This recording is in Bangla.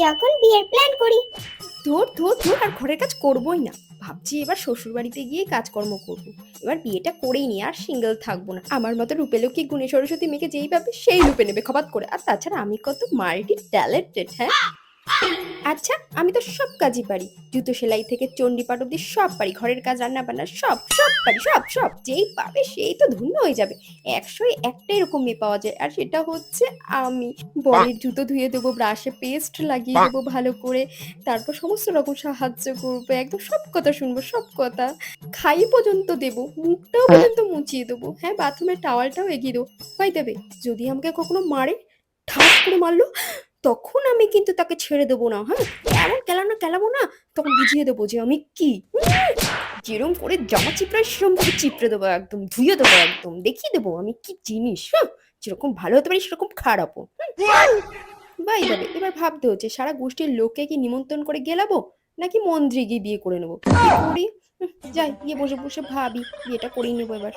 যখন বিয়ের প্ল্যান করি। ধুর ধুর ধুর, আর ঘরের কাজ করবোই না। ভাবছি এবার শ্বশুর বাড়িতে গিয়ে কাজকর্ম করব। এবার বিয়েটা করেই নি, আর সিঙ্গেল থাকবো না। আমার মতো রূপেলক্ষ্মী গুণী সরস্বতী মেয়েকে যেই পাবে সেই রূপে নেবে খপাত করে। আর তাছাড়া আমি কত মাল্টি ট্যালেন্টেড, হ্যাঁ। আচ্ছা, আমি তো সব কাজই পারি। জুতো সেলাই থেকে চণ্ডীপাঠ অব্দি সব পারি। ঘরের কাজ, রান্না বান্না সব সব পারি, সব সব। যেই পাবে সেই তো ধন্য হয়ে যাবে। 100-এ একটা এরকম মেয়ে পাওয়া যায়, আর সেটা হচ্ছে আমি। বরের জুতো ধুয়ে দেবো, ব্রাশে পেস্ট লাগিয়ে দেবো ভালো করে, তারপর সমস্ত রকম সাহায্য করবো, একদম সব কথা শুনবো, সব কথা। খাই পর্যন্ত দেবো, মুখটাও পর্যন্ত মুছিয়ে দেবো, হ্যাঁ, বাথরুমের টাওয়ালটাও এগিয়ে দেবো। ভাই দেবে, যদি আমাকে কখনো মারে, ঠাস করে মারলো, তখন আমি কিন্তু তাকে ছেড়ে দেবো না, হ্যাঁ। এমন কেলাবো না, তখন বুঝিয়ে দেবো যে আমি কি। যেরম করে জামা চিপড়াই সেরকম করে চিপড়ে দেবো, একদম ধুয়ে দেবো, একদম দেখিয়ে দেবো আমি কি জিনিস, হ্যাঁ। যেরকম ভালো হতে পারি সেরকম খারাপও। ভাই দেবে, এবার ভাবতে হচ্ছে সারা গোষ্ঠীর লোককে কি নিমন্ত্রণ করে গেলাবো, নাকি মন্দিরে গিয়ে বিয়ে করে নেবো, কি করি। যাই গিয়ে বসে বসে ভাবি, বিয়েটা করেই নেবো এবার।